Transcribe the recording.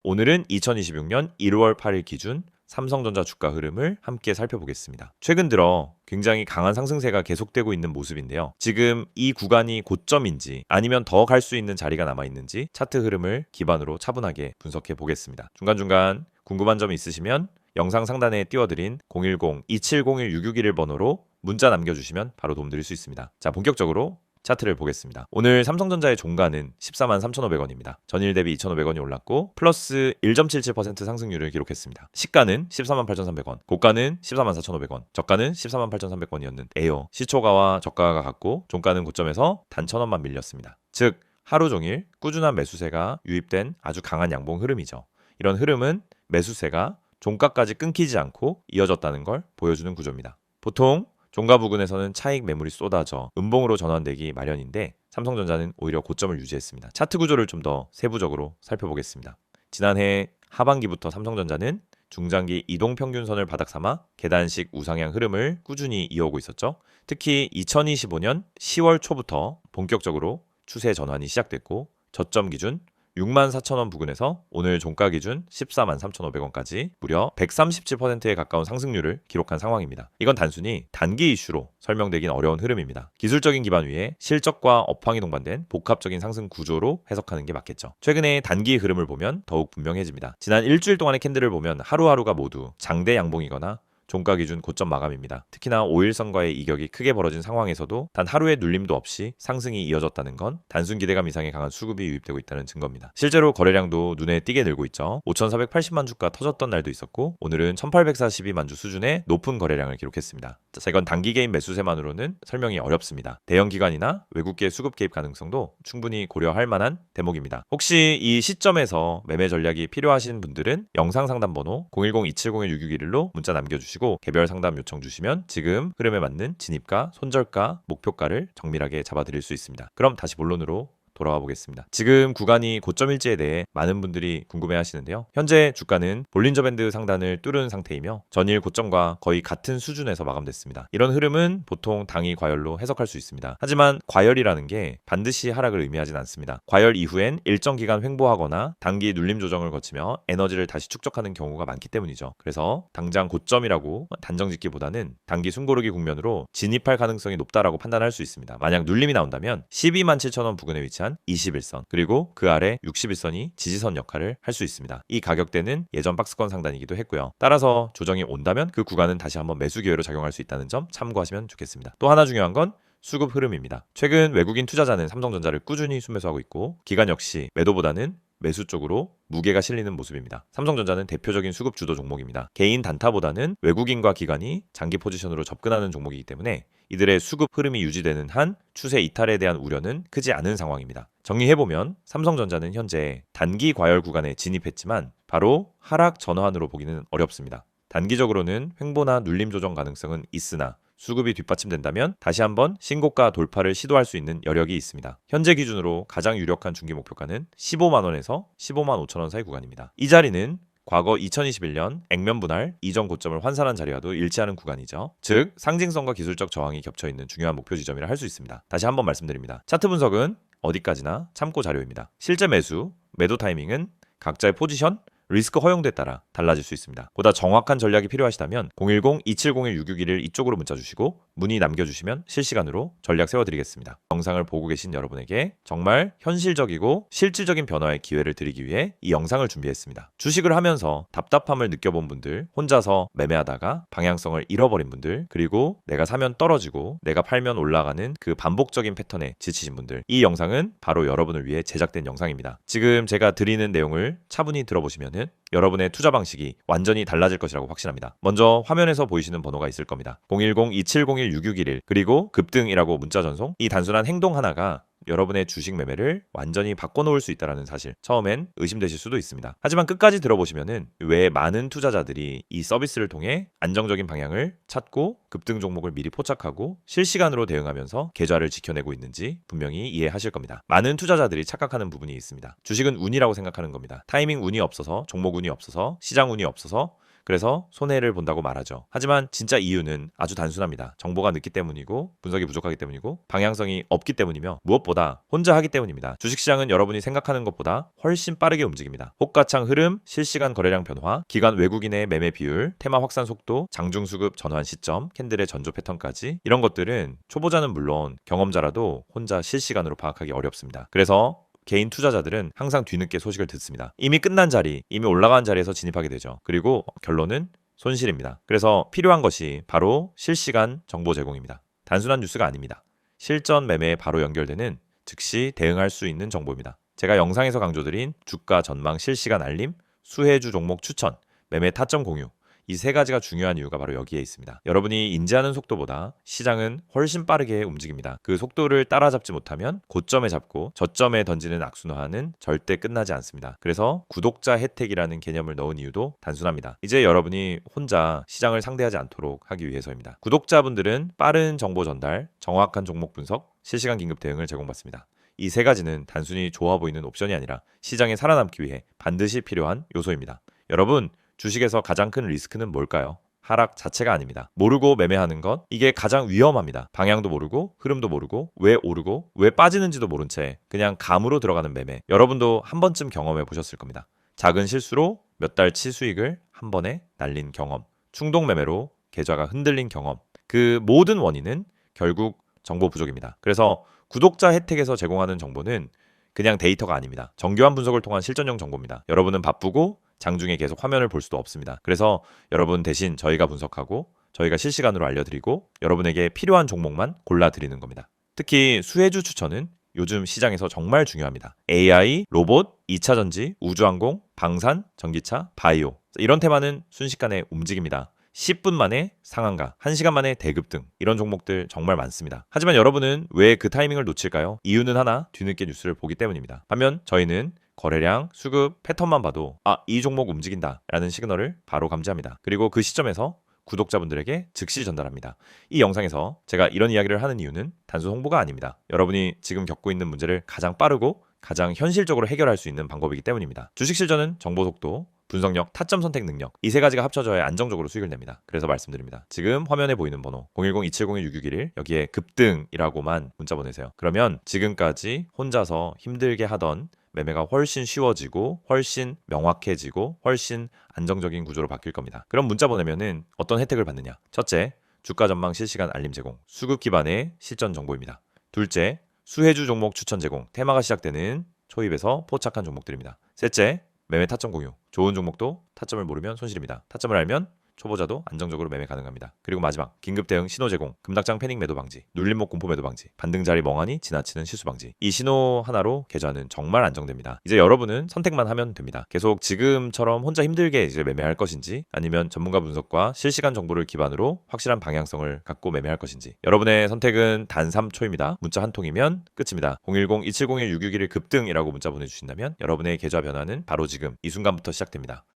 오늘은 2026년 1월 8일 기준 삼성전자 주가 흐름을 함께 살펴보겠습니다. 최근 들어 굉장히 강한 상승세가 계속되고 있는 모습인데요. 지금 이 구간이 고점인지 아니면 더 갈 수 있는 자리가 남아있는지 차트 흐름을 기반으로 차분하게 분석해 보겠습니다. 중간중간 궁금한 점 있으시면 영상 상단에 띄워드린 010-2701-661 번호로 문자 남겨주시면 바로 도움드릴 수 있습니다. 자, 본격적으로 차트를 보겠습니다. 오늘 삼성전자의 종가는 14만 3,500원입니다. 전일 대비 2,500원이 올랐고 플러스 1.77% 상승률을 기록했습니다. 시가는 14만 8,300원, 고가는 14만 4,500원, 저가는 14만 8,300원이었는데요. 시초가와 저가가 같고 종가는 고점에서 단 1,000원만 밀렸습니다. 즉 하루 종일 꾸준한 매수세가 유입된 아주 강한 양봉 흐름이죠. 이런 흐름은 매수세가 종가까지 끊기지 않고 이어졌다는 걸 보여주는 구조입니다. 보통 종가 부근에서는 차익 매물이 쏟아져 음봉으로 전환되기 마련인데 삼성전자는 오히려 고점을 유지했습니다. 차트 구조를 좀 더 세부적으로 살펴보겠습니다. 지난해 하반기부터 삼성전자는 중장기 이동평균선을 바닥 삼아 계단식 우상향 흐름을 꾸준히 이어오고 있었죠. 특히 2025년 10월 초부터 본격적으로 추세 전환이 시작됐고 저점 기준 64,000원 부근에서 오늘 종가 기준 14만 3,500원까지 무려 137%에 가까운 상승률을 기록한 상황입니다. 이건 단순히 단기 이슈로 설명되긴 어려운 흐름입니다. 기술적인 기반 위에 실적과 업황이 동반된 복합적인 상승 구조로 해석하는 게 맞겠죠. 최근에 단기 흐름을 보면 더욱 분명해집니다. 지난 일주일 동안의 캔들을 보면 하루하루가 모두 장대 양봉이거나 종가 기준 고점 마감입니다. 특히나 5일선과의 이격이 크게 벌어진 상황에서도 단 하루의 눌림도 없이 상승이 이어졌다는 건 단순 기대감 이상의 강한 수급이 유입되고 있다는 증거입니다. 실제로 거래량도 눈에 띄게 늘고 있죠. 5,480만 주가 터졌던 날도 있었고 오늘은 1,842만 주 수준의 높은 거래량을 기록했습니다. 자, 이건 단기 개인 매수세만으로는 설명이 어렵습니다. 대형 기관이나 외국계 수급 개입 가능성도 충분히 고려할 만한 대목입니다. 혹시 이 시점에서 매매 전략이 필요하신 분들은 영상 상담 번호 010-2701-661로 문자 남겨주시고 개별 상담 요청 주시면 지금 흐름에 맞는 진입가, 손절가, 목표가를 정밀하게 잡아드릴 수 있습니다. 그럼 다시 본론으로 돌아와 보겠습니다. 지금 구간이 고점일지에 대해 많은 분들이 궁금해 하시는데요. 현재 주가는 볼린저 밴드 상단을 뚫은 상태이며 전일 고점과 거의 같은 수준에서 마감됐습니다. 이런 흐름은 보통 당이 과열로 해석할 수 있습니다. 하지만 과열이라는 게 반드시 하락을 의미하진 않습니다. 과열 이후엔 일정 기간 횡보하거나 단기 눌림 조정을 거치며 에너지를 다시 축적하는 경우가 많기 때문이죠. 그래서 당장 고점이라고 단정 짓기보다는 단기 숨고르기 국면으로 진입할 가능성이 높다라고 판단할 수 있습니다. 만약 눌림이 나온다면 12만 7천원 부근에 위치한 21선 그리고 그 아래 61선이 지지선 역할을 할 수 있습니다. 이 가격대는 예전 박스권 상단이기도 했고요. 따라서 조정이 온다면 그 구간은 다시 한번 매수 기회로 작용할 수 있다는 점 참고하시면 좋겠습니다. 또 하나 중요한 건 수급 흐름입니다. 최근 외국인 투자자는 삼성전자를 꾸준히 순매수하고 있고 기관 역시 매도보다는 매수 쪽으로 무게가 실리는 모습입니다. 삼성전자는 대표적인 수급 주도 종목입니다. 개인 단타보다는 외국인과 기관이 장기 포지션으로 접근하는 종목이기 때문에 이들의 수급 흐름이 유지되는 한 추세 이탈에 대한 우려는 크지 않은 상황입니다. 정리해보면 삼성전자는 현재 단기 과열 구간에 진입했지만 바로 하락 전환으로 보기는 어렵습니다. 단기적으로는 횡보나 눌림 조정 가능성은 있으나 수급이 뒷받침된다면 다시 한번 신고가 돌파를 시도할 수 있는 여력이 있습니다. 현재 기준으로 가장 유력한 중기 목표가는 15만원에서 15만 5천원 사이 구간입니다. 이 자리는 과거 2021년 액면 분할 이전 고점을 환산한 자리와도 일치하는 구간이죠. 즉 상징성과 기술적 저항이 겹쳐있는 중요한 목표 지점이라 할 수 있습니다. 다시 한번 말씀드립니다. 차트 분석은 어디까지나 참고 자료입니다. 실제 매수, 매도 타이밍은 각자의 포지션, 리스크 허용도에 따라 달라질 수 있습니다. 보다 정확한 전략이 필요하시다면 010-2701-661 이쪽으로 문자 주시고 문의 남겨주시면 실시간으로 전략 세워드리겠습니다. 영상을 보고 계신 여러분에게 정말 현실적이고 실질적인 변화의 기회를 드리기 위해 이 영상을 준비했습니다. 주식을 하면서 답답함을 느껴본 분들, 혼자서 매매하다가 방향성을 잃어버린 분들, 그리고 내가 사면 떨어지고 내가 팔면 올라가는 그 반복적인 패턴에 지치신 분들, 이 영상은 바로 여러분을 위해 제작된 영상입니다. 지금 제가 드리는 내용을 차분히 들어보시면 여러분의 투자 방식이 완전히 달라질 것이라고 확신합니다. 먼저 화면에서 보이시는 번호가 있을 겁니다. 010-2701-661 그리고 급등이라고 문자 전송. 이 단순한 행동 하나가 여러분의 주식 매매를 완전히 바꿔놓을 수 있다는 사실, 처음엔 의심되실 수도 있습니다. 하지만 끝까지 들어보시면은 왜 많은 투자자들이 이 서비스를 통해 안정적인 방향을 찾고 급등 종목을 미리 포착하고 실시간으로 대응하면서 계좌를 지켜내고 있는지 분명히 이해하실 겁니다. 많은 투자자들이 착각하는 부분이 있습니다. 주식은 운이라고 생각하는 겁니다. 타이밍 운이 없어서, 종목 운이 없어서, 시장 운이 없어서 그래서 손해를 본다고 말하죠. 하지만 진짜 이유는 아주 단순합니다. 정보가 늦기 때문이고 분석이 부족하기 때문이고 방향성이 없기 때문이며 무엇보다 혼자 하기 때문입니다. 주식시장은 여러분이 생각하는 것보다 훨씬 빠르게 움직입니다. 호가창 흐름, 실시간 거래량 변화, 기관 외국인의 매매 비율, 테마 확산 속도, 장중 수급 전환 시점, 캔들의 전조 패턴까지 이런 것들은 초보자는 물론 경험자라도 혼자 실시간으로 파악하기 어렵습니다. 그래서 개인 투자자들은 항상 뒤늦게 소식을 듣습니다. 이미 끝난 자리, 이미 올라간 자리에서 진입하게 되죠. 그리고 결론은 손실입니다. 그래서 필요한 것이 바로 실시간 정보 제공입니다. 단순한 뉴스가 아닙니다. 실전 매매에 바로 연결되는 즉시 대응할 수 있는 정보입니다. 제가 영상에서 강조드린 주가 전망 실시간 알림, 수혜주 종목 추천, 매매 타점 공유, 이 세 가지가 중요한 이유가 바로 여기에 있습니다. 여러분이 인지하는 속도보다 시장은 훨씬 빠르게 움직입니다. 그 속도를 따라잡지 못하면 고점에 잡고 저점에 던지는 악순환은 절대 끝나지 않습니다. 그래서 구독자 혜택이라는 개념을 넣은 이유도 단순합니다. 이제 여러분이 혼자 시장을 상대하지 않도록 하기 위해서입니다. 구독자분들은 빠른 정보 전달, 정확한 종목 분석, 실시간 긴급 대응을 제공받습니다. 이 세 가지는 단순히 좋아 보이는 옵션이 아니라 시장에 살아남기 위해 반드시 필요한 요소입니다. 여러분, 주식에서 가장 큰 리스크는 뭘까요? 하락 자체가 아닙니다. 모르고 매매하는 것, 이게 가장 위험합니다. 방향도 모르고 흐름도 모르고 왜 오르고 왜 빠지는지도 모른 채 그냥 감으로 들어가는 매매. 여러분도 한 번쯤 경험해 보셨을 겁니다. 작은 실수로 몇 달치 수익을 한 번에 날린 경험, 충동 매매로 계좌가 흔들린 경험. 그 모든 원인은 결국 정보 부족입니다. 그래서 구독자 혜택에서 제공하는 정보는 그냥 데이터가 아닙니다. 정교한 분석을 통한 실전용 정보입니다. 여러분은 바쁘고 장중에 계속 화면을 볼 수도 없습니다. 그래서 여러분 대신 저희가 분석하고 저희가 실시간으로 알려드리고 여러분에게 필요한 종목만 골라드리는 겁니다. 특히 수혜주 추천은 요즘 시장에서 정말 중요합니다. AI, 로봇, 2차전지, 우주항공, 방산, 전기차, 바이오 이런 테마는 순식간에 움직입니다. 10분 만에 상한가, 1시간 만에 대급 등 이런 종목들 정말 많습니다. 하지만 여러분은 왜 그 타이밍을 놓칠까요? 이유는 하나, 뒤늦게 뉴스를 보기 때문입니다. 반면 저희는 거래량, 수급, 패턴만 봐도 이 종목 움직인다 라는 시그널을 바로 감지합니다. 그리고 그 시점에서 구독자분들에게 즉시 전달합니다. 이 영상에서 제가 이런 이야기를 하는 이유는 단순 홍보가 아닙니다. 여러분이 지금 겪고 있는 문제를 가장 빠르고 가장 현실적으로 해결할 수 있는 방법이기 때문입니다. 주식 실전은 정보 속도, 분석력, 타점 선택 능력 이 세 가지가 합쳐져야 안정적으로 수익을 냅니다. 그래서 말씀드립니다. 지금 화면에 보이는 번호 010-2701-6611 여기에 급등이라고만 문자 보내세요. 그러면 지금까지 혼자서 힘들게 하던 매매가 훨씬 쉬워지고 훨씬 명확해지고 훨씬 안정적인 구조로 바뀔 겁니다. 그럼 문자 보내면은 어떤 혜택을 받느냐? 첫째, 주가 전망 실시간 알림 제공, 수급 기반의 실전 정보입니다. 둘째, 수혜주 종목 추천 제공, 테마가 시작되는 초입에서 포착한 종목들입니다. 셋째, 매매 타점 공유, 좋은 종목도 타점을 모르면 손실입니다. 타점을 알면 초보자도 안정적으로 매매 가능합니다. 그리고 마지막, 긴급 대응 신호 제공, 급락장 패닉 매도 방지, 눌림목 공포 매도 방지, 반등 자리 멍하니 지나치는 실수 방지. 이 신호 하나로 계좌는 정말 안정됩니다. 이제 여러분은 선택만 하면 됩니다. 계속 지금처럼 혼자 힘들게 이제 매매할 것인지 아니면 전문가 분석과 실시간 정보를 기반으로 확실한 방향성을 갖고 매매할 것인지 여러분의 선택은 단 3초입니다. 문자 한 통이면 끝입니다. 010-2701-6611 급등이라고 문자 보내주신다면 여러분의 계좌 변화는 바로 지금 이 순간부터 시작됩니다.